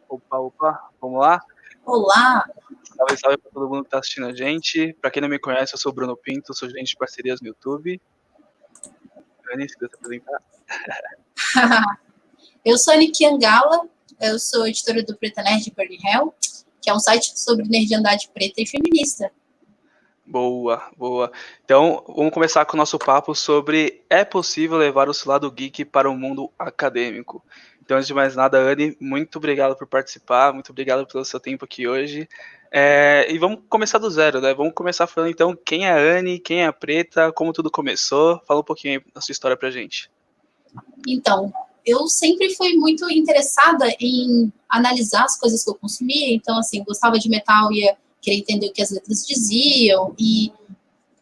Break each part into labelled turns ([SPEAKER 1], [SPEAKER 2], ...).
[SPEAKER 1] Opa, opa, vamos lá?
[SPEAKER 2] Olá!
[SPEAKER 1] Salve, salve para todo mundo que está assistindo a gente. Para quem não me conhece, eu sou o Bruno Pinto, sou gerente de parcerias no YouTube. Dani, se quiser se apresentar.
[SPEAKER 2] Eu sou a Niki Angala, eu sou editora do Preta Nerd Burning Hell, que é um site sobre nerdandade preta e feminista.
[SPEAKER 1] Boa, boa. Então, vamos começar com o nosso papo sobre é possível levar o seu lado geek para o mundo acadêmico. Então, antes de mais nada, Anne, muito obrigado por participar, muito obrigado pelo seu tempo aqui hoje. E vamos começar do zero, né? Vamos começar falando, então, quem é a Anne, quem é a Preta, como tudo começou. Fala um pouquinho aí da sua história pra gente.
[SPEAKER 2] Então, eu sempre fui muito interessada em analisar as coisas que eu consumia, então, assim, gostava de metal e ia querer entender o que as letras diziam, e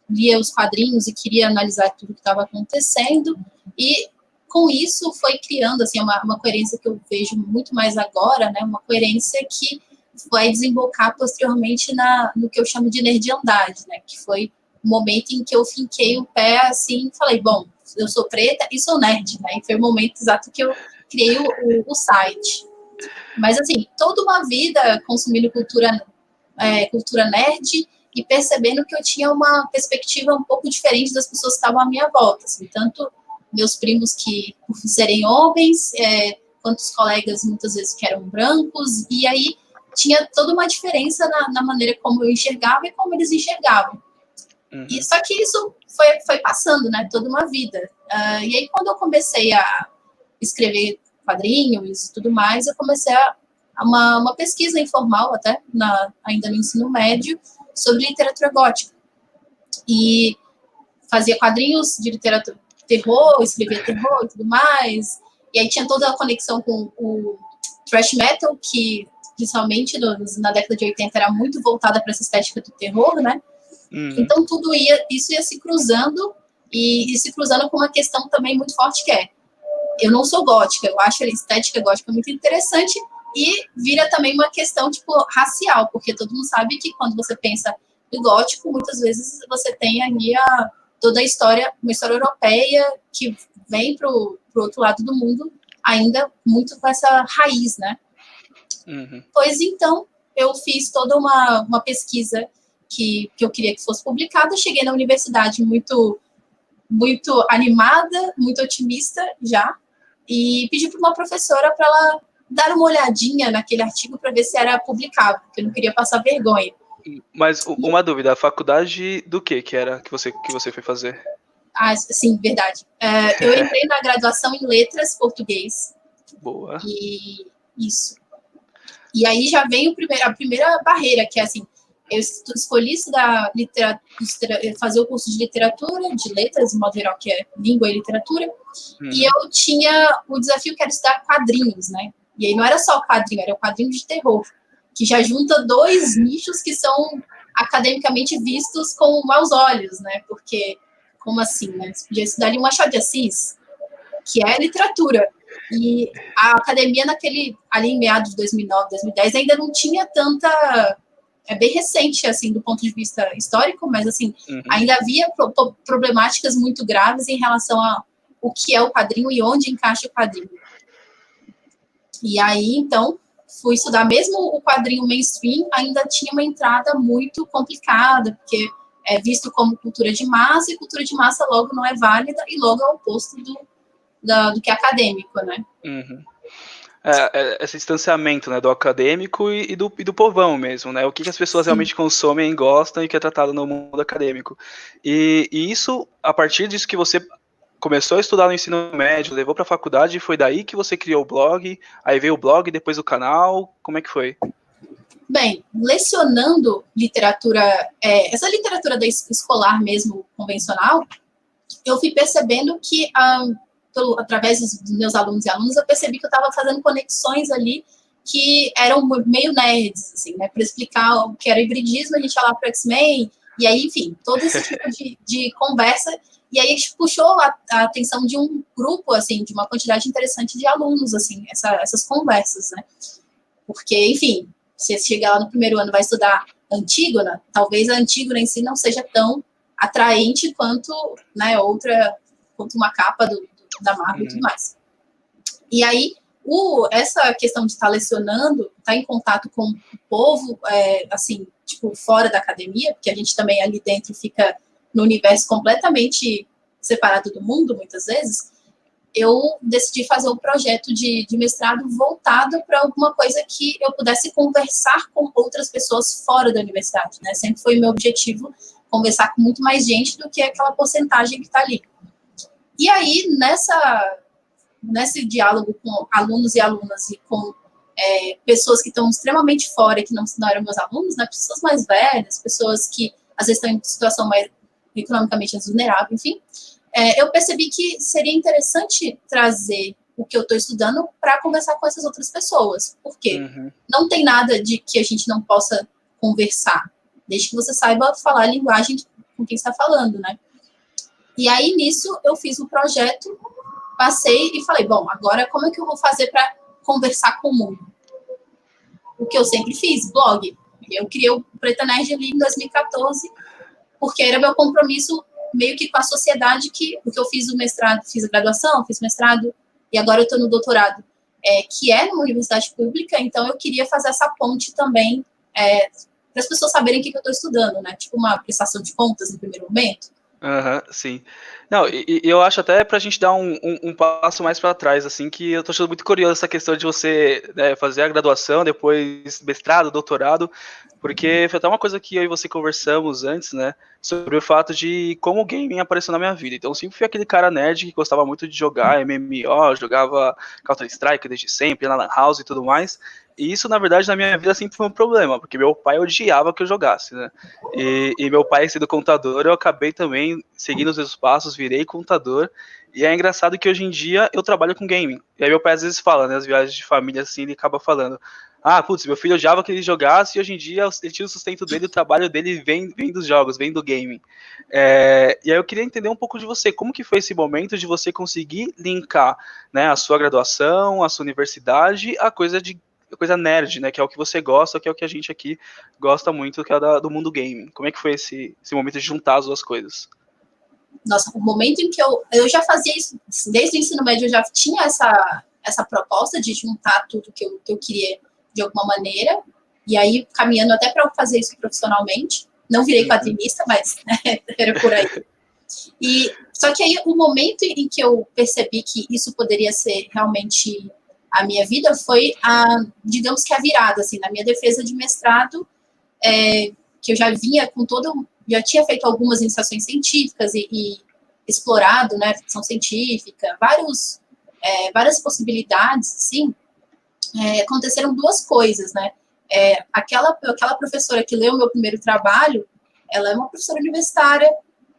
[SPEAKER 2] lia os quadrinhos e queria analisar tudo que estava acontecendo, e com isso foi criando, assim, uma coerência que eu vejo muito mais agora, né, uma coerência que vai desembocar posteriormente no que eu chamo de nerdandade, né, que foi o momento em que eu finquei o pé, assim, e falei, bom, eu sou preta e sou nerd, né, e foi o momento exato que eu criei o site. Mas, assim, toda uma vida consumindo cultura nerd e percebendo que eu tinha uma perspectiva um pouco diferente das pessoas que estavam à minha volta, assim, tanto meus primos que, por serem homens, quanto os colegas, muitas vezes, que eram brancos, e aí tinha toda uma diferença na maneira como eu enxergava e como eles enxergavam.
[SPEAKER 1] Uhum.
[SPEAKER 2] E só que isso foi passando, né, toda uma vida. E aí, quando eu comecei a escrever quadrinhos e tudo mais, eu comecei uma pesquisa informal, até, ainda no ensino médio, sobre literatura gótica. E fazia quadrinhos de literatura terror, escrevia terror e tudo mais. E aí tinha toda a conexão com o thrash metal, que, principalmente na década de 80, era muito voltada para essa estética do terror, né?
[SPEAKER 1] Uhum.
[SPEAKER 2] Então, isso ia se cruzando, e se cruzando com uma questão também muito forte, que é, eu não sou gótica, eu acho a estética gótica muito interessante, e vira também uma questão, tipo, racial, porque todo mundo sabe que quando você pensa no gótico, muitas vezes você tem ali toda a história, uma história europeia que vem pro outro lado do mundo, ainda muito com essa raiz, né?
[SPEAKER 1] Uhum.
[SPEAKER 2] Pois então, eu fiz toda uma pesquisa que eu queria que fosse publicada, cheguei na universidade muito animada, muito otimista já, e pedi para uma professora para ela dar uma olhadinha naquele artigo para ver se era publicável, porque eu não queria passar vergonha.
[SPEAKER 1] Mas uma dúvida, a faculdade do que era que você foi fazer?
[SPEAKER 2] Ah, sim, verdade. Eu entrei na graduação em letras português.
[SPEAKER 1] Boa.
[SPEAKER 2] E isso. E aí já vem a primeira barreira, que é assim, eu escolhi estudar fazer o curso de literatura, de letras, de modo geral, que é língua e literatura, e eu tinha o desafio que era estudar quadrinhos, né? E aí não era só quadrinho, era o quadrinho de terror, que já junta dois nichos que são academicamente vistos com maus olhos, né? Porque, como assim, né? Você podia estudar ali um Machado de Assis, que é literatura, e a academia ali em meados de 2009, 2010, ainda não tinha tanta... É bem recente, assim, do ponto de vista histórico, mas, assim, ainda havia problemáticas muito graves em relação ao que é o quadrinho e onde encaixa o quadrinho. E aí, então, fui estudar. Mesmo o quadrinho mainstream ainda tinha uma entrada muito complicada, porque é visto como cultura de massa, e cultura de massa logo não é válida, e logo é o oposto do que é acadêmico, né?
[SPEAKER 1] Uhum. Esse distanciamento, né, do acadêmico e do povão mesmo, né? O que as pessoas realmente consomem, gostam e que é tratado no mundo acadêmico. E isso, a partir disso que você começou a estudar no ensino médio, levou para a faculdade, foi daí que você criou o blog, aí veio o blog, depois o canal, como é que foi?
[SPEAKER 2] Bem, lecionando literatura, essa literatura escolar mesmo, convencional, eu fui percebendo que, através dos meus alunos e alunas, eu percebi que eu estava fazendo conexões ali que eram meio nerds, assim, né? Para explicar o que era hibridismo, a gente ia lá para o X-Men, e aí, enfim, todo esse tipo de conversa, e aí a gente puxou a atenção de um grupo, assim, de uma quantidade interessante de alunos, assim, essas conversas, né? Porque, enfim, se você chegar lá no primeiro ano e vai estudar Antígona, talvez a Antígona em si não seja tão atraente quanto, né, quanto uma capa da Marvel e tudo mais. E aí, essa questão de estar lecionando, estar em contato com o povo, assim, tipo, fora da academia, porque a gente também ali dentro fica no universo completamente separado do mundo, muitas vezes, eu decidi fazer um projeto de mestrado voltado para alguma coisa que eu pudesse conversar com outras pessoas fora da universidade, né? Sempre foi meu objetivo conversar com muito mais gente do que aquela porcentagem que está ali. E aí, nesse diálogo com alunos e alunas e com pessoas que estão extremamente fora, que não eram meus alunos, né? Pessoas mais velhas, pessoas que às vezes estão em situação mais economicamente vulnerável, enfim, eu percebi que seria interessante trazer o que eu estou estudando para conversar com essas outras pessoas. Por quê? Não tem nada de que a gente não possa conversar, desde que você saiba falar a linguagem com quem está falando, né? E aí, nisso, eu fiz o projeto, passei e falei, bom, agora como é que eu vou fazer para conversar com o mundo? O que eu sempre fiz, blog. Eu criei o Preta Nerd ali em 2014, porque era meu compromisso meio que com a sociedade, porque eu fiz o mestrado, fiz a graduação, fiz o mestrado, e agora eu estou no doutorado, que é numa universidade pública, então eu queria fazer essa ponte também, para as pessoas saberem o que eu estou estudando, né? Tipo uma prestação de contas no primeiro momento.
[SPEAKER 1] Sim. Não, e eu acho até pra gente dar um passo mais para trás, assim, que eu tô achando muito curioso essa questão de você, né, fazer a graduação, depois mestrado, doutorado, porque foi até uma coisa que eu e você conversamos antes, né, sobre o fato de como o gaming apareceu na minha vida. Então eu sempre fui aquele cara nerd que gostava muito de jogar MMO, jogava Counter-Strike desde sempre, na Lan House e tudo mais. E isso, na verdade, na minha vida sempre foi um problema, porque meu pai odiava que eu jogasse, né? E meu pai sendo contador, eu acabei também seguindo os meus passos, virei contador. E é engraçado que hoje em dia eu trabalho com gaming. E aí meu pai às vezes fala, né, as viagens de família assim, ele acaba falando: ah, putz, meu filho odiava que ele jogasse e hoje em dia ele tira o sustento dele, o trabalho dele vem dos jogos, vem do gaming. E aí eu queria entender um pouco de você, como que foi esse momento de você conseguir linkar, né, a sua graduação, a sua universidade, a coisa nerd, né, que é o que você gosta, que é o que a gente aqui gosta muito, que é do mundo gaming. Como é que foi esse momento de juntar as duas coisas?
[SPEAKER 2] Nossa, o momento em que eu já fazia isso, desde o ensino médio eu já tinha essa proposta de juntar tudo que eu queria de alguma maneira, e aí caminhando até para fazer isso profissionalmente. Não virei quadrinista, mas era por aí. Só que aí o momento em que eu percebi que isso poderia ser realmente a minha vida foi digamos que a virada, assim, na minha defesa de mestrado, que eu já vinha com já tinha feito algumas iniciações científicas e explorado, né, ficção científica, várias possibilidades, assim, aconteceram duas coisas, né, aquela professora que leu o meu primeiro trabalho, ela é uma professora universitária,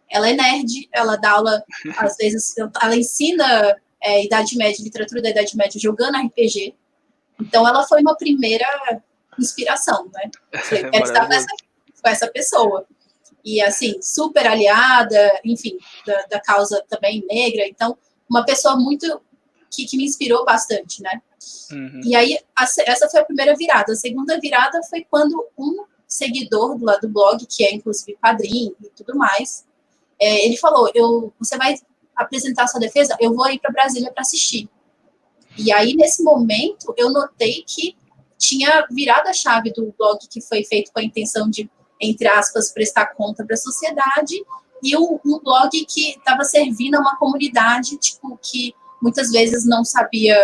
[SPEAKER 2] ela é nerd, ela dá aula, às vezes, ela ensina Idade Média, literatura da Idade Média, jogando RPG. Então, ela foi uma primeira inspiração, né? Falei, quero estar com essa pessoa. E, assim, super aliada, enfim, da causa também negra. Então, uma pessoa muito que me inspirou bastante, né? E aí, essa foi a primeira virada. A segunda virada foi quando um seguidor do blog, que é, inclusive, padrinho e tudo mais, ele falou, você vai apresentar sua defesa, eu vou ir para Brasília para assistir. E aí, nesse momento, eu notei que tinha virado a chave do blog que foi feito com a intenção de, entre aspas, prestar conta para a sociedade, e um blog que estava servindo a uma comunidade, tipo, que muitas vezes não sabia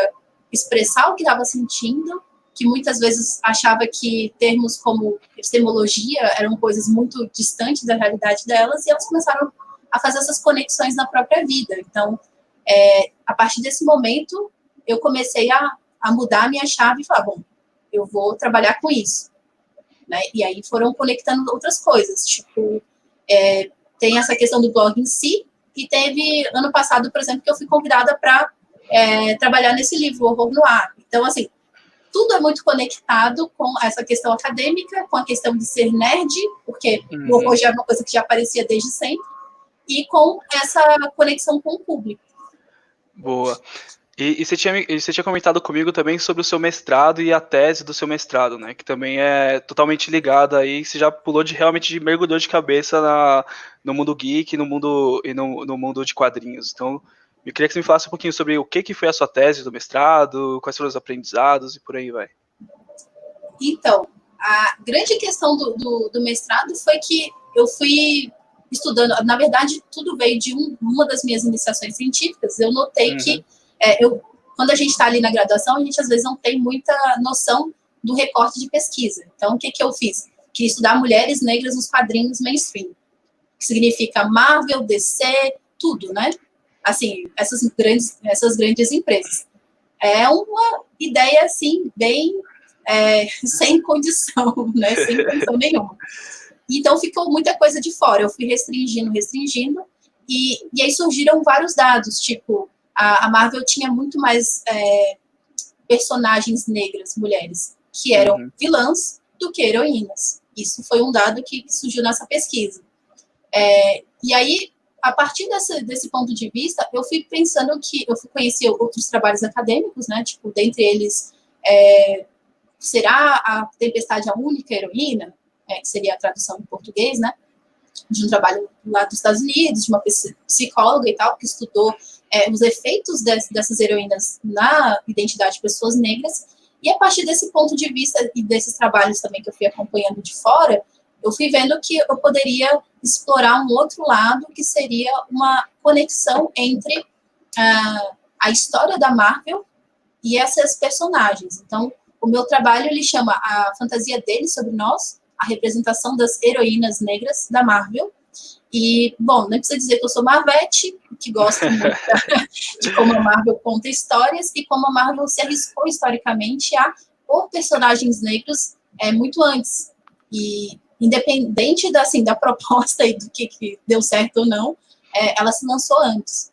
[SPEAKER 2] expressar o que estava sentindo, que muitas vezes achava que termos como epistemologia eram coisas muito distantes da realidade delas, e elas começaram a fazer essas conexões na própria vida. Então, a partir desse momento, eu comecei a mudar a minha chave e falar, bom, eu vou trabalhar com isso. Né? E aí foram conectando outras coisas, tipo, tem essa questão do blog em si, e teve, ano passado, por exemplo, que eu fui convidada para trabalhar nesse livro, O Horror no Ar. Então, assim, tudo é muito conectado com essa questão acadêmica, com a questão de ser nerd, porque o horror já é uma coisa que já aparecia desde sempre, e com essa conexão com o público.
[SPEAKER 1] Boa. E você tinha comentado comigo também sobre o seu mestrado e a tese do seu mestrado, né? Que também é totalmente ligada aí, você já pulou realmente mergulhou de cabeça no mundo geek, no mundo de quadrinhos. Então, Eu queria que você me falasse um pouquinho sobre o que foi a sua tese do mestrado, quais foram os aprendizados e por aí vai.
[SPEAKER 2] Então, a grande questão do mestrado foi que eu fui estudando, na verdade, tudo veio de uma das minhas iniciações científicas. Eu notei que, quando a gente está ali na graduação, a gente às vezes não tem muita noção do recorte de pesquisa. Então, o que eu fiz? Queria estudar mulheres negras nos quadrinhos mainstream, que significa Marvel, DC, tudo, né? Assim, essas grandes empresas. É uma ideia, assim, bem sem condição, né? Sem condição nenhuma. Então, ficou muita coisa de fora. Eu fui restringindo, e aí surgiram vários dados, tipo, a Marvel tinha muito mais personagens negras, mulheres, que eram vilãs do que heroínas. Isso foi um dado que surgiu nessa pesquisa. E aí, a partir desse ponto de vista, eu fui pensando que eu fui conhecer outros trabalhos acadêmicos, né? Tipo, dentre eles, será a Tempestade a única heroína? Que seria a tradução em português, né? De um trabalho lá dos Estados Unidos, de uma psicóloga e tal, que estudou os efeitos dessas heroínas na identidade de pessoas negras. E a partir desse ponto de vista e desses trabalhos também que eu fui acompanhando de fora, eu fui vendo que eu poderia explorar um outro lado, que seria uma conexão entre a história da Marvel e essas personagens. Então, o meu trabalho, ele chama A Fantasia Deles sobre Nós, a representação das heroínas negras da Marvel. E, bom, não precisa dizer que eu sou Marvete, que gosto muito de como a Marvel conta histórias e como a Marvel se arriscou historicamente a pôr personagens negros muito antes. E, independente da proposta e do que deu certo ou não, ela se lançou antes.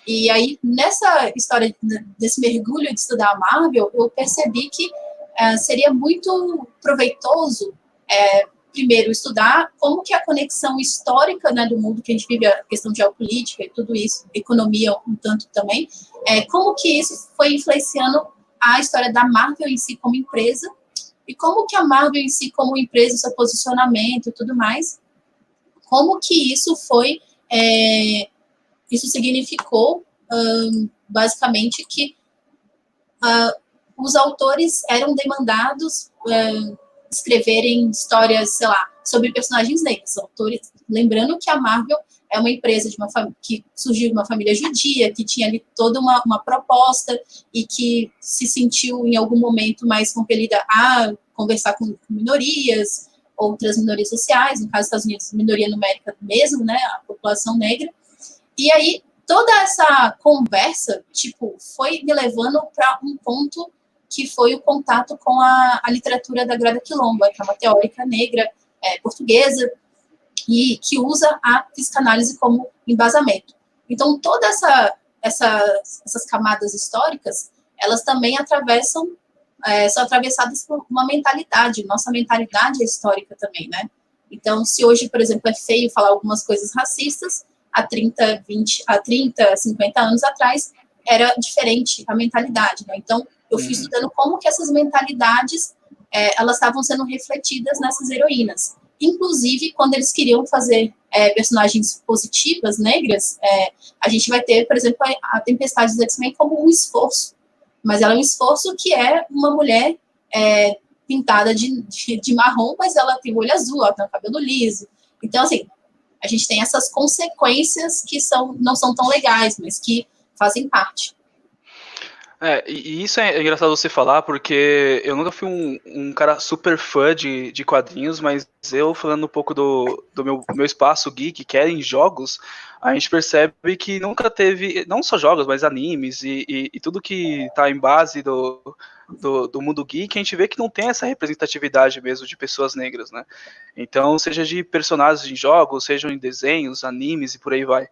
[SPEAKER 2] E aí, nessa história desse mergulho de estudar a Marvel, eu percebi que seria muito proveitoso, primeiro, estudar como que a conexão histórica, né, do mundo que a gente vive, a questão geopolítica e tudo isso, economia um tanto também, como que isso foi influenciando a história da Marvel em si como empresa, e como que a Marvel em si como empresa, seu posicionamento e tudo mais, como que isso foi, isso significou, basicamente, que os autores eram demandados escreverem histórias, sei lá, sobre personagens negros. Autores, lembrando que a Marvel é uma empresa que surgiu de uma família judia, que tinha ali toda uma proposta e que se sentiu em algum momento mais compelida a conversar com minorias, outras minorias sociais, no caso dos Estados Unidos, minoria numérica mesmo, né, a população negra. E aí, toda essa conversa, tipo, foi me levando para um ponto que foi o contato com a literatura da Grada Quilomba, que é uma teórica negra portuguesa, e que usa a psicanálise como embasamento. Então, todas essas camadas históricas, elas também são atravessadas por uma mentalidade. Nossa mentalidade é histórica também, né? Então, se hoje, por exemplo, é feio falar algumas coisas racistas, há 30, 50 anos atrás, era diferente a mentalidade, né? Então, eu fui estudando como que essas mentalidades, elas estavam sendo refletidas nessas heroínas. Inclusive, quando eles queriam fazer personagens positivas, negras, a gente vai ter, por exemplo, a Tempestade dos X-Men como um esforço. Mas ela é um esforço que é uma mulher pintada de marrom, mas ela tem o olho azul, ela tem o cabelo liso. Então, assim, a gente tem essas consequências que não são tão legais, mas que fazem parte.
[SPEAKER 1] E isso é engraçado você falar, porque eu nunca fui um cara super fã de quadrinhos, mas eu, falando um pouco do meu espaço geek, que é em jogos, a gente percebe que nunca teve, não só jogos, mas animes e tudo que está em base do mundo geek, a gente vê que não tem essa representatividade mesmo de pessoas negras, né? Então, seja de personagens em jogos, sejam em desenhos, animes e por aí vai.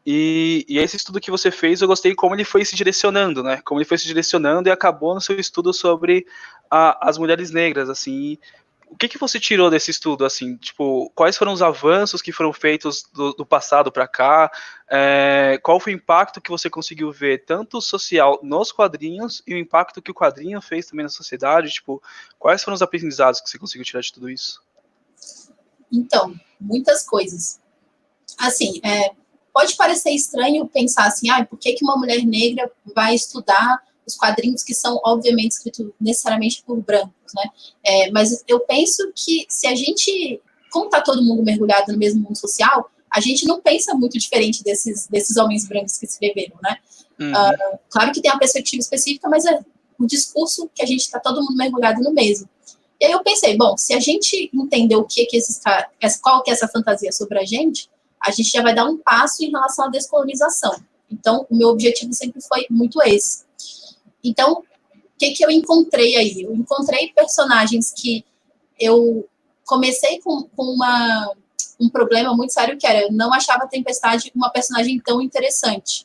[SPEAKER 1] E esse estudo que você fez, eu gostei como ele foi se direcionando, né? Como ele foi se direcionando e acabou no seu estudo sobre as mulheres negras, assim. O que você tirou desse estudo, assim? Tipo, quais foram os avanços que foram feitos do passado para cá? Qual foi o impacto que você conseguiu ver, tanto social nos quadrinhos e o impacto que o quadrinho fez também na sociedade? Tipo, quais foram os aprendizados que você conseguiu tirar de tudo isso?
[SPEAKER 2] Então, muitas coisas. Assim, pode parecer estranho pensar assim, por que uma mulher negra vai estudar os quadrinhos que são, obviamente, escritos necessariamente por brancos, né? Mas eu penso que se a gente, como está todo mundo mergulhado no mesmo mundo social, a gente não pensa muito diferente desses homens brancos que escreveram, né? Claro que tem uma perspectiva específica, mas é o discurso que a gente está todo mundo mergulhado no mesmo. E aí eu pensei, bom, se a gente entender o que esses caras, qual que é essa fantasia sobre a gente já vai dar um passo em relação à descolonização. Então, o meu objetivo sempre foi muito esse. Então, o que eu encontrei aí? Eu encontrei personagens que eu comecei com um problema muito sério, que era, eu não achava a Tempestade uma personagem tão interessante,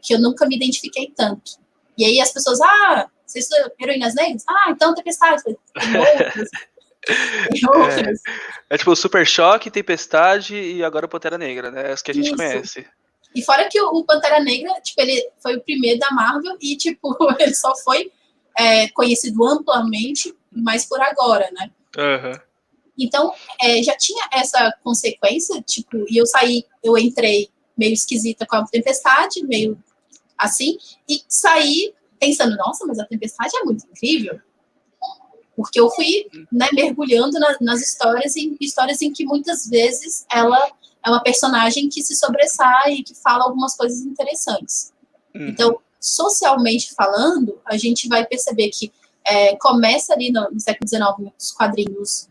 [SPEAKER 2] que eu nunca me identifiquei tanto. E aí as pessoas, vocês são heroínas negras? Então Tempestade. Tem outras. Tem outras.
[SPEAKER 1] É tipo o Super Choque, Tempestade e agora o Pantera Negra, né? As que a gente conhece.
[SPEAKER 2] E fora que o Pantera Negra, tipo, ele foi o primeiro da Marvel e, tipo, ele só foi conhecido amplamente, mas por agora, né? Então, já tinha essa consequência, tipo, e eu entrei meio esquisita com a Tempestade, meio assim, e saí pensando, nossa, mas a Tempestade é muito incrível. Porque eu fui, né, mergulhando nas histórias em que muitas vezes ela é uma personagem que se sobressai e que fala algumas coisas interessantes. Então, socialmente falando, a gente vai perceber que começa ali no século XIX, os quadrinhos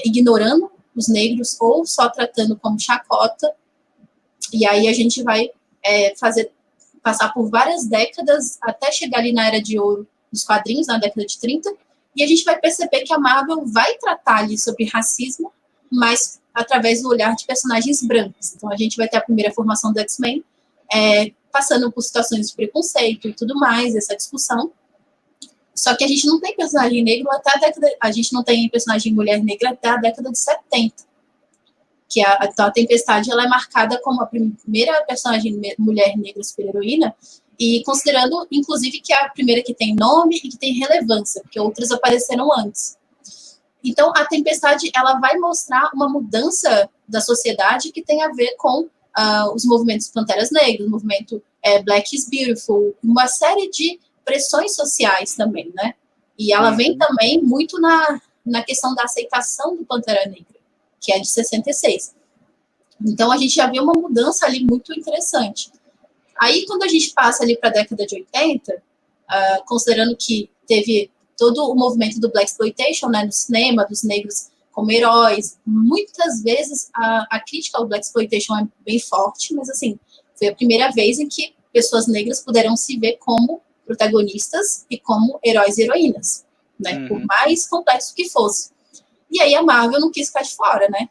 [SPEAKER 2] ignorando os negros ou só tratando como chacota, e aí a gente vai passar por várias décadas até chegar ali na Era de Ouro dos quadrinhos, na década de 30, e a gente vai perceber que a Marvel vai tratar ali sobre racismo, mas através do olhar de personagens brancos. Então, a gente vai ter a primeira formação do X-Men, passando por situações de preconceito e tudo mais, essa discussão. Só que a gente não tem personagem negro até a gente não tem personagem mulher negra até a década de 70. Que a Tempestade, ela é marcada como a primeira personagem mulher negra super-heroína, e considerando, inclusive, que é a primeira que tem nome e que tem relevância, porque outras apareceram antes. Então, a Tempestade, ela vai mostrar uma mudança da sociedade que tem a ver com os movimentos Panteras Negras, o movimento Black is Beautiful, uma série de pressões sociais também, né? E ela vem também muito na questão da aceitação do Pantera Negra, que é de 66. Então, a gente já vê uma mudança ali muito interessante. Aí, quando a gente passa ali para a década de 80, considerando que teve todo o movimento do Blaxploitation, né, no cinema, dos negros como heróis, muitas vezes a crítica ao Blaxploitation é bem forte, mas, assim, foi a primeira vez em que pessoas negras puderam se ver como protagonistas e como heróis e heroínas, né, por mais complexo que fosse. E aí a Marvel não quis ficar de fora, né?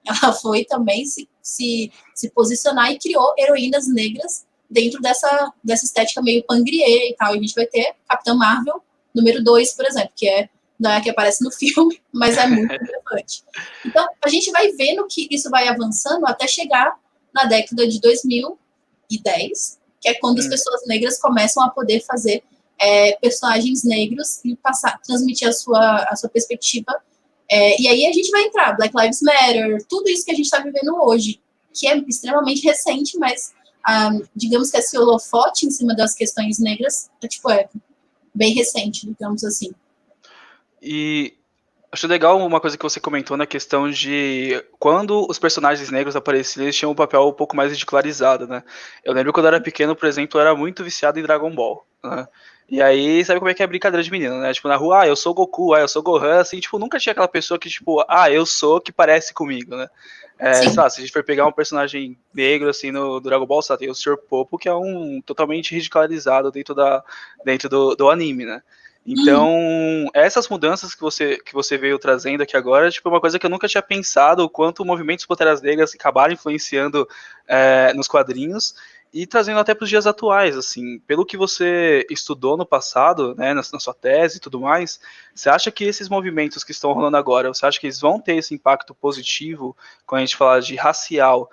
[SPEAKER 2] Ela foi também se posicionar e criou heroínas negras dentro dessa estética meio pangrier e tal. E a gente vai ter Capitã Marvel número 2, por exemplo, que não é a que aparece no filme, mas é muito relevante. Então, a gente vai vendo que isso vai avançando até chegar na década de 2010, que é quando as pessoas negras começam a poder fazer personagens negros e transmitir a sua perspectiva. E aí a gente vai entrar, Black Lives Matter, tudo isso que a gente está vivendo hoje, que é extremamente recente, mas digamos que esse holofote em cima das questões negras é bem recente, digamos assim.
[SPEAKER 1] E acho legal uma coisa que você comentou na questão de quando os personagens negros apareciam, eles tinham um papel um pouco mais ridicularizado, né? Eu lembro quando eu era pequeno, por exemplo, eu era muito viciado em Dragon Ball, né? E aí, sabe como é que é brincadeira de menino, né? Tipo, na rua, eu sou Goku, eu sou Gohan, assim, tipo, nunca tinha aquela pessoa que, tipo, eu sou que parece comigo, né? Sei lá, se a gente for pegar um personagem negro, assim, no Dragon Ball, sabe, tem o Sr. Popo, que é um totalmente ridicularizado dentro do anime, né? Então, essas mudanças que você veio trazendo aqui agora, tipo, é uma coisa que eu nunca tinha pensado, o quanto o movimento dos Panteras Negras acabaram influenciando nos quadrinhos, e trazendo até para os dias atuais, assim, pelo que você estudou no passado, né, na sua tese e tudo mais, você acha que esses movimentos que estão rolando agora, você acha que eles vão ter esse impacto positivo quando a gente fala de racial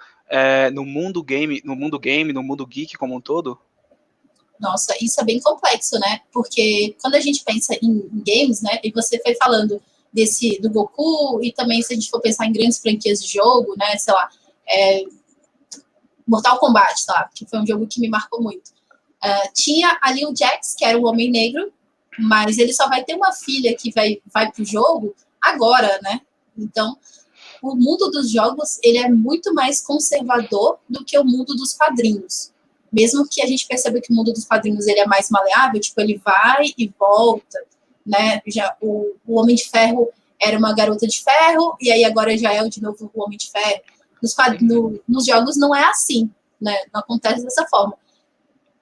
[SPEAKER 1] no mundo game, no mundo geek como um todo?
[SPEAKER 2] Nossa, isso é bem complexo, né? Porque quando a gente pensa em games, né, e você foi falando do Goku, e também se a gente for pensar em grandes franquias de jogo, né, sei lá, Mortal Kombat, tá? Que foi um jogo que me marcou muito. Tinha ali o Jax, que era o homem negro, mas ele só vai ter uma filha que vai pro jogo agora, né? Então, o mundo dos jogos, ele é muito mais conservador do que o mundo dos quadrinhos. Mesmo que a gente perceba que o mundo dos quadrinhos ele é mais maleável, tipo, ele vai e volta, né? Já o Homem de Ferro era uma garota de ferro, e aí agora já é de novo o Homem de Ferro. Nos jogos não é assim, né? Não acontece dessa forma.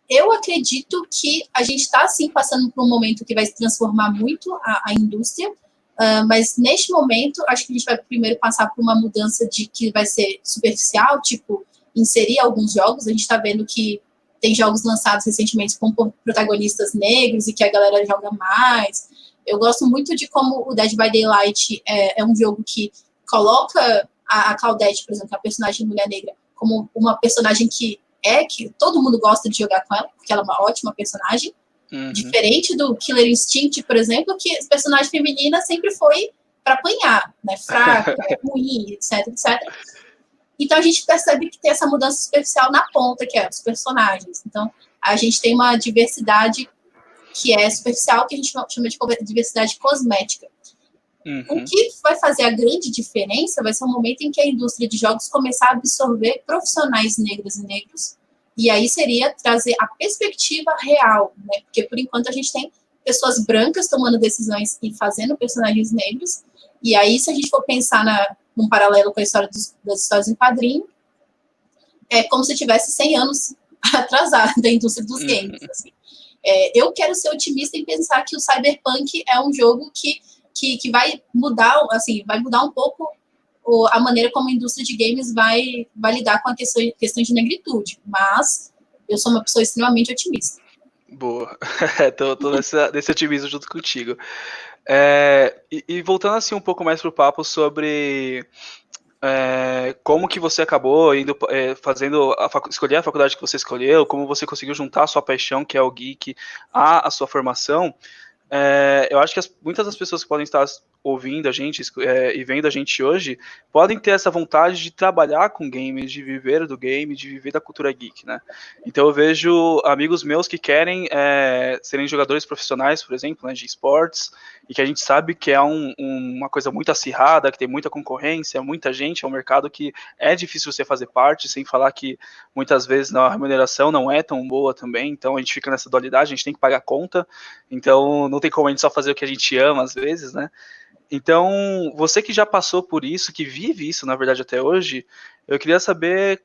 [SPEAKER 2] Eu acredito que a gente está, sim, passando por um momento que vai transformar muito a indústria, mas neste momento, acho que a gente vai primeiro passar por uma mudança de que vai ser superficial, tipo, inserir alguns jogos. A gente está vendo que tem jogos lançados recentemente com protagonistas negros e que a galera joga mais. Eu gosto muito de como o Dead by Daylight é um jogo que coloca a Claudette, por exemplo, a personagem mulher negra, como uma personagem que todo mundo gosta de jogar com ela, porque ela é uma ótima personagem. Diferente do Killer Instinct, por exemplo, que a personagem feminina sempre foi para apanhar, né? Fraca, ruim, etc, etc. Então a gente percebe que tem essa mudança superficial na ponta, que é os personagens. Então a gente tem uma diversidade que é superficial, que a gente chama de diversidade cosmética. O que vai fazer a grande diferença vai ser o momento em que a indústria de jogos começar a absorver profissionais negros e negros, e aí seria trazer a perspectiva real, né? Porque por enquanto a gente tem pessoas brancas tomando decisões e fazendo personagens negros, e aí se a gente for pensar num paralelo com a história das histórias em quadrinho, é como se tivesse 100 anos atrasado da indústria dos games. Assim. Eu quero ser otimista em pensar que o Cyberpunk é um jogo que vai mudar, assim, vai mudar um pouco a maneira como a indústria de games vai lidar com a questão de negritude, mas eu sou uma pessoa extremamente otimista.
[SPEAKER 1] Boa, tô nesse otimismo junto contigo. E voltando assim um pouco mais pro papo sobre como que você acabou indo escolher a faculdade que você escolheu, como você conseguiu juntar a sua paixão, que é o geek, à sua formação. Eu acho que muitas das pessoas que podem estar ouvindo a gente e vendo a gente hoje podem ter essa vontade de trabalhar com games, de viver do game, de viver da cultura geek, né? Então eu vejo amigos meus que querem serem jogadores profissionais, por exemplo, né, de esportes, e que a gente sabe que é uma coisa muito acirrada, que tem muita concorrência, muita gente, é um mercado que é difícil você fazer parte, sem falar que muitas vezes a remuneração não é tão boa também, então a gente fica nessa dualidade, a gente tem que pagar conta, então não tem como a gente só fazer o que a gente ama às vezes, né? Então, você que já passou por isso, que vive isso, na verdade, até hoje, eu queria saber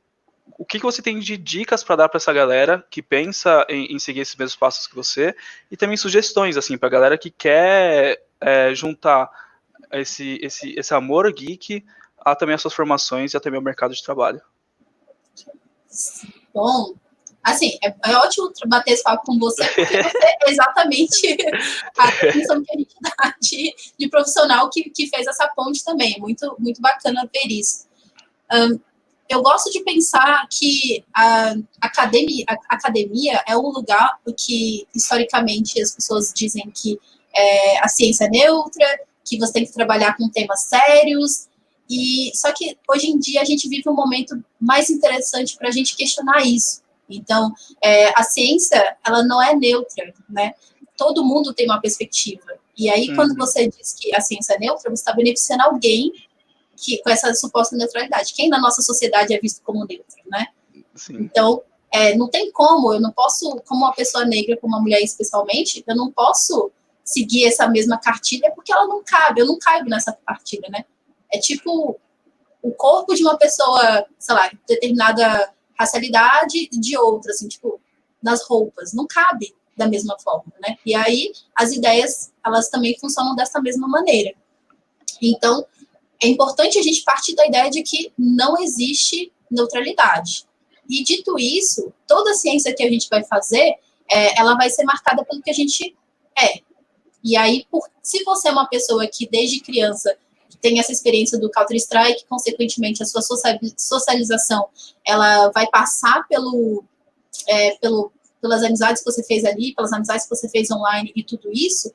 [SPEAKER 1] o que você tem de dicas para dar para essa galera que pensa em seguir esses mesmos passos que você, e também sugestões, assim, para a galera que quer juntar esse amor geek a também as suas formações e a também o mercado de trabalho.
[SPEAKER 2] Bom, assim, é ótimo bater esse papo com você, porque você é exatamente a definição que a gente dá de profissional que fez essa ponte também. Muito, muito bacana ver isso. Eu gosto de pensar que a academia é um lugar que, historicamente, as pessoas dizem que a ciência é neutra, que você tem que trabalhar com temas sérios, só que, hoje em dia, a gente vive um momento mais interessante para a gente questionar isso. Então, a ciência, ela não é neutra, né? Todo mundo tem uma perspectiva. E aí, quando você diz que a ciência é neutra, você está beneficiando alguém com essa suposta neutralidade. Quem na nossa sociedade é visto como neutro, né? Sim. Então, não tem como, eu não posso, como uma pessoa negra, como uma mulher especialmente, eu não posso seguir essa mesma cartilha porque ela não cabe, eu não caibo nessa cartilha, né? É tipo o corpo de uma pessoa, sei lá, determinada racialidade de outra, assim, tipo, nas roupas, não cabe da mesma forma, né? E aí, as ideias, elas também funcionam dessa mesma maneira. Então, é importante a gente partir da ideia de que não existe neutralidade. E, dito isso, toda a ciência que a gente vai fazer, ela vai ser marcada pelo que a gente é. E aí, se você é uma pessoa que, desde criança, tem essa experiência do Counter-Strike, consequentemente, a sua socialização, ela vai passar pelas amizades que você fez ali, pelas amizades que você fez online e tudo isso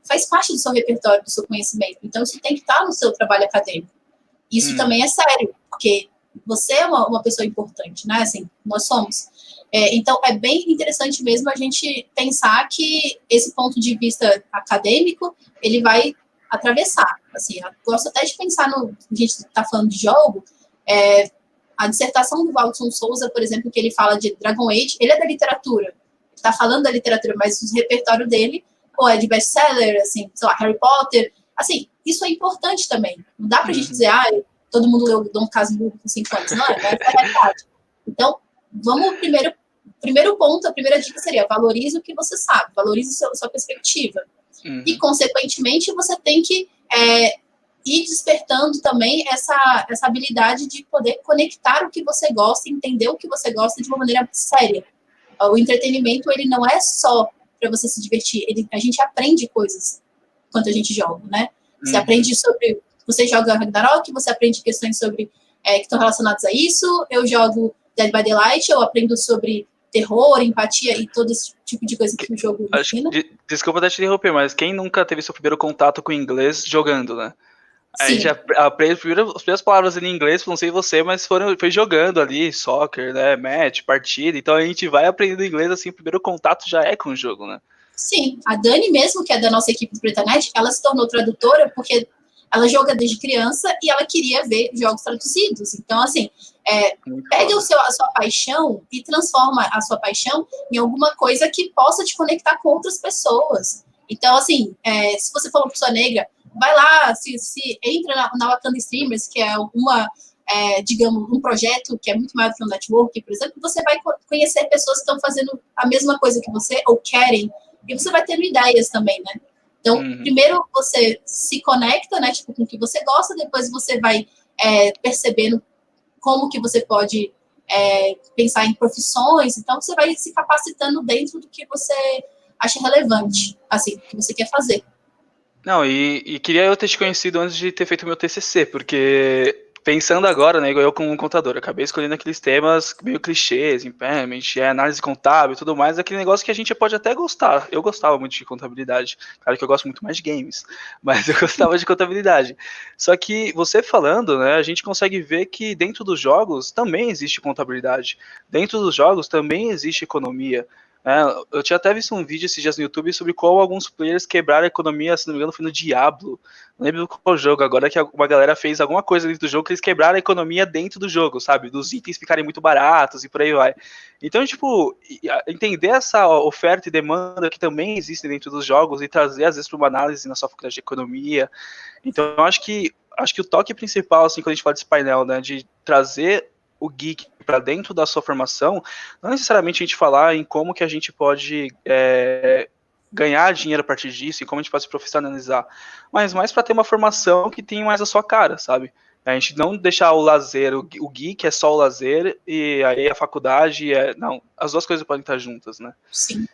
[SPEAKER 2] faz parte do seu repertório, do seu conhecimento. Então, isso tem que estar no seu trabalho acadêmico. Isso também é sério, porque você é uma pessoa importante, né? Assim, nós somos. Então, é bem interessante mesmo a gente pensar que esse ponto de vista acadêmico, ele vai atravessar. Assim, eu gosto até de pensar a gente está falando de jogo, a dissertação do Waldson Souza, por exemplo, que ele fala de Dragon Age, ele é da literatura, está falando da literatura, mas o repertório dele é de best-seller, assim, sei lá, Harry Potter, assim, isso é importante também. Não dá pra gente dizer, todo mundo leu Dom Casmurro com 5 anos, não é? Essa é a realidade. Então, vamos primeiro ponto, a primeira dica seria valorize o que você sabe, valorize sua perspectiva. E, consequentemente, você tem que ir despertando também essa habilidade de poder conectar o que você gosta, entender o que você gosta de uma maneira séria. O entretenimento, ele não é só para você se divertir, a gente aprende coisas quando a gente joga, né? Você aprende sobre... Você joga Ragnarok, você aprende questões sobre que estão relacionadas a isso. Eu jogo Dead by Daylight, eu aprendo sobre terror, empatia e todo esse tipo de coisa que o jogo ensina.
[SPEAKER 1] Desculpa até te interromper, mas quem nunca teve seu primeiro contato com o inglês jogando, né?
[SPEAKER 2] Sim.
[SPEAKER 1] A gente aprende as primeiras palavras em inglês, não sei você, mas foi jogando ali, soccer, né, match, partida, então a gente vai aprendendo inglês, assim, o primeiro contato já é com o jogo, né?
[SPEAKER 2] Sim, a Dani mesmo, que é da nossa equipe do PretaNet, ela se tornou tradutora porque ela joga desde criança e ela queria ver jogos traduzidos. Então, assim, pega a sua paixão e transforma a sua paixão em alguma coisa que possa te conectar com outras pessoas. Então, assim, se você for uma pessoa negra, vai lá, se entra na Wakanda Streamers, que é digamos, um projeto que é muito maior que um network, por exemplo, você vai conhecer pessoas que estão fazendo a mesma coisa que você, ou querem, e você vai tendo ideias também, né? Então, primeiro você se conecta, né, tipo, com o que você gosta, depois você vai percebendo como que você pode pensar em profissões, então você vai se capacitando dentro do que você acha relevante, assim, que você quer fazer.
[SPEAKER 1] Não, e queria eu ter te conhecido antes de ter feito meu TCC, porque pensando agora, né, igual eu como contador, eu acabei escolhendo aqueles temas meio clichês, impairment, análise contábil e tudo mais, aquele negócio que a gente pode até gostar. Eu gostava muito de contabilidade, claro que eu gosto muito mais de games, mas eu gostava de contabilidade. Só que você falando, né, a gente consegue ver que dentro dos jogos também existe contabilidade, dentro dos jogos também existe economia. Eu tinha até visto um vídeo esses dias no YouTube sobre como alguns players quebraram a economia, se não me engano, foi no Diablo. Não lembro qual jogo agora, que uma galera fez alguma coisa dentro do jogo que eles quebraram a economia dentro do jogo, sabe? Dos itens ficarem muito baratos e por aí vai. Então, tipo, entender essa oferta e demanda que também existe dentro dos jogos e trazer, às vezes, para uma análise na sua faculdade de economia. Então, eu acho que o toque principal, assim, quando a gente fala desse painel, né, de trazer o geek para dentro da sua formação, não necessariamente a gente falar em como que a gente pode ganhar dinheiro a partir disso e como a gente pode se profissionalizar, mas mais para ter uma formação que tenha mais a sua cara, sabe? A gente não deixar o lazer, o geek é só o lazer e aí a faculdade não, as duas coisas podem estar juntas, né?
[SPEAKER 2] Sim.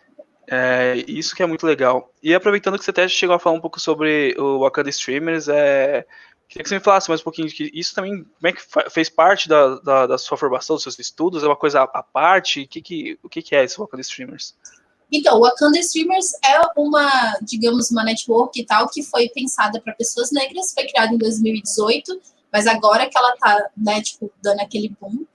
[SPEAKER 1] Isso que é muito legal. E aproveitando que você até chegou a falar um pouco sobre o Wakanda Streamers, queria que você me falasse mais um pouquinho de que isso também, como é que fez parte da sua formação, dos seus estudos? É uma coisa à parte? O que é esse Wakanda Streamers?
[SPEAKER 2] Então, o Wakanda Streamers é digamos, uma network e tal, que foi pensada para pessoas negras, foi criada em 2018, mas agora que ela tá, né, tipo, dando aquele boom.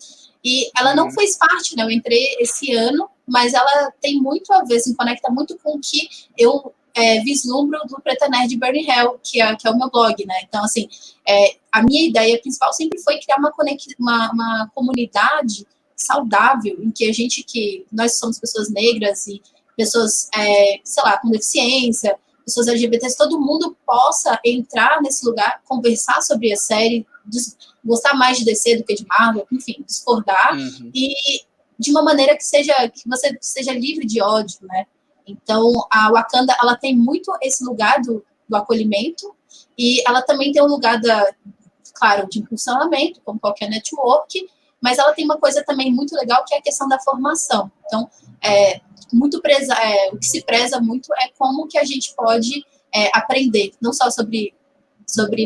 [SPEAKER 2] E ela não fez parte, né? Eu entrei esse ano, mas ela tem muito a ver, se conecta muito com o que eu vislumbro do Preta Nerd Burning Hell, que é o meu blog, né? Então, assim, a minha ideia principal sempre foi criar uma comunidade saudável, em que nós somos pessoas negras e pessoas, sei lá, com deficiência, pessoas LGBTs, todo mundo possa entrar nesse lugar, conversar sobre a série, gostar mais de DC do que de Marvel, enfim, discordar, e de uma maneira que você seja livre de ódio, né? Então, a Wakanda, ela tem muito esse lugar do acolhimento, e ela também tem um lugar claro, de impulsionamento, como qualquer network, mas ela tem uma coisa também muito legal, que é a questão da formação. Então, o que se preza muito é como que a gente pode aprender, não só sobre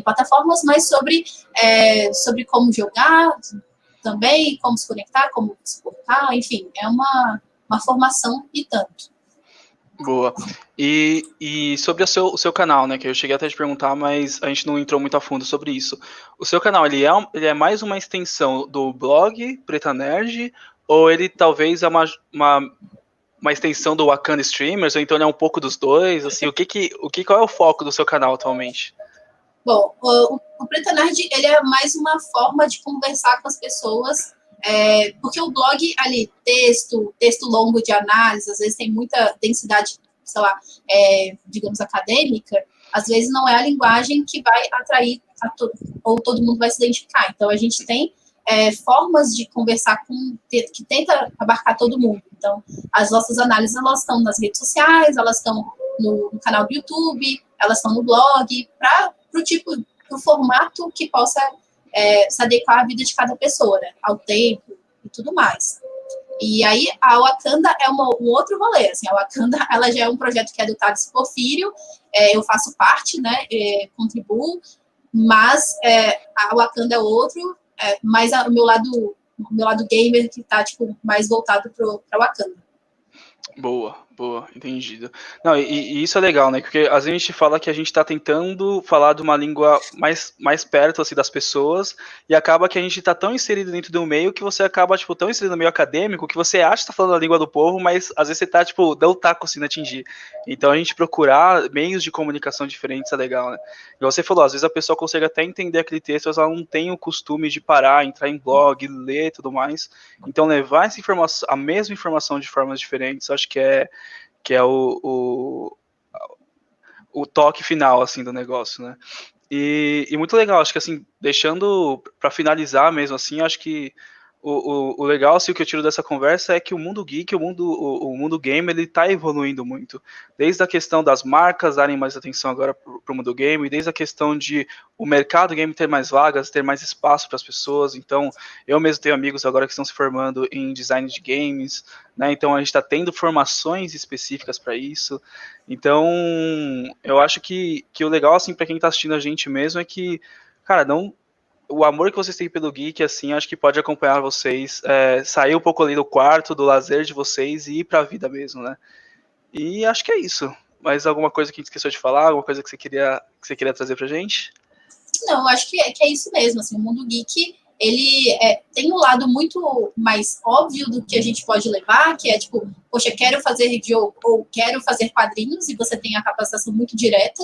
[SPEAKER 2] plataformas, mas sobre como jogar também, como se conectar, como se portar, enfim, é uma formação e tanto.
[SPEAKER 1] Boa. E sobre o seu canal, né? Que eu cheguei até a te perguntar, mas a gente não entrou muito a fundo sobre isso. O seu canal, ele é mais uma extensão do blog Preta Nerd, ou ele talvez é uma extensão do Wakanda Streamers, ou então ele é um pouco dos dois? Assim, qual é o foco do seu canal atualmente?
[SPEAKER 2] Bom, o Preta Nerd, ele é mais uma forma de conversar com as pessoas, porque o blog ali, texto longo de análise, às vezes tem muita densidade, sei lá, digamos, acadêmica, às vezes não é a linguagem que vai atrair ou todo mundo vai se identificar. Então, a gente tem formas de conversar que tenta abarcar todo mundo. Então, as nossas análises, elas estão nas redes sociais, elas estão no canal do YouTube, elas estão no blog, para pro formato que possa se adequar à vida de cada pessoa, né? Ao tempo e tudo mais. E aí, a Wakanda é um outro rolê, assim, a Wakanda, ela já é um projeto que é do Thales Porfírio, eu faço parte, né, contribuo, mas a Wakanda é outro, mas o meu lado gamer que tá, tipo, mais voltado pra Wakanda.
[SPEAKER 1] Boa, entendido. Não, e isso é legal, né? Porque às vezes a gente fala que a gente está tentando falar de uma língua mais perto assim, das pessoas, e acaba que a gente está tão inserido dentro do meio que você acaba, tipo, tão inserido no meio acadêmico que você acha que está falando a língua do povo, mas às vezes você tá, tipo, dá o taco assim, atingir. Então a gente procurar meios de comunicação diferentes é legal, né? E você falou, às vezes a pessoa consegue até entender aquele texto, mas ela não tem o costume de parar, entrar em blog, ler e tudo mais. Então levar essa informação, a mesma informação de formas diferentes, acho que é o toque final, assim, do negócio, né? E muito legal, acho que, assim, deixando para finalizar mesmo, assim, acho que o legal, assim, o que eu tiro dessa conversa é que o mundo geek, o mundo game, ele tá evoluindo muito. Desde a questão das marcas darem mais atenção agora pro mundo game, desde a questão de o mercado game ter mais vagas, ter mais espaço para as pessoas. Então, eu mesmo tenho amigos agora que estão se formando em design de games, né? Então, a gente está tendo formações específicas para isso. Então, eu acho que o legal, assim, para quem tá assistindo a gente mesmo é que, cara, não o amor que vocês têm pelo geek, assim, acho que pode acompanhar vocês, sair um pouco ali do quarto, do lazer de vocês e ir pra vida mesmo, né? E acho que é isso. Mais alguma coisa que a gente esqueceu de falar? Alguma coisa que você queria trazer pra gente?
[SPEAKER 2] Não, eu acho que é isso mesmo, assim, o mundo geek, ele tem um lado muito mais óbvio do que a gente pode levar, que é tipo, poxa, quero fazer jogo ou quero fazer quadrinhos, e você tem a capacitação muito direta,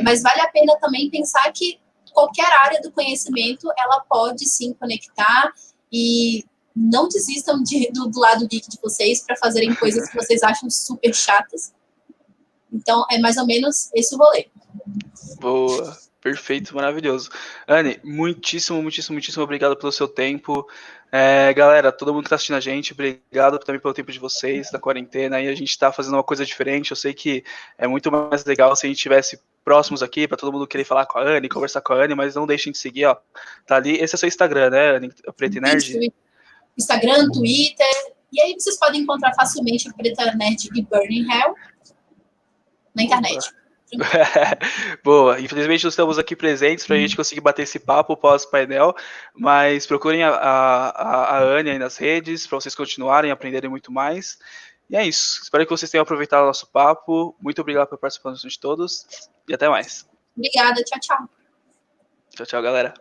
[SPEAKER 2] mas vale a pena também pensar que qualquer área do conhecimento, ela pode sim conectar, e não desistam do lado geek de vocês para fazerem coisas que vocês acham super chatas. Então, é mais ou menos esse o rolê.
[SPEAKER 1] Boa, perfeito, maravilhoso. Anne, muitíssimo obrigado pelo seu tempo. Galera, todo mundo que tá assistindo a gente, obrigado também pelo tempo de vocês, da quarentena. E a gente tá fazendo uma coisa diferente. Eu sei que é muito mais legal se a gente tivesse próximos aqui, para todo mundo querer falar com a Anne, conversar com a Anne, mas não deixem de seguir, ó. Tá ali, esse é seu Instagram, né, Anne? Preta Nerd?
[SPEAKER 2] Isso, Instagram, Twitter, e aí vocês podem encontrar facilmente a Preta Nerd e Burning Hell na internet.
[SPEAKER 1] Boa, infelizmente não estamos aqui presentes para a gente conseguir bater esse papo pós-painel, mas procurem a Anne aí nas redes para vocês continuarem, aprenderem muito mais. E é isso, espero que vocês tenham aproveitado o nosso papo. Muito obrigado pela participação de todos e até mais.
[SPEAKER 2] Obrigada, tchau, tchau.
[SPEAKER 1] Tchau, galera.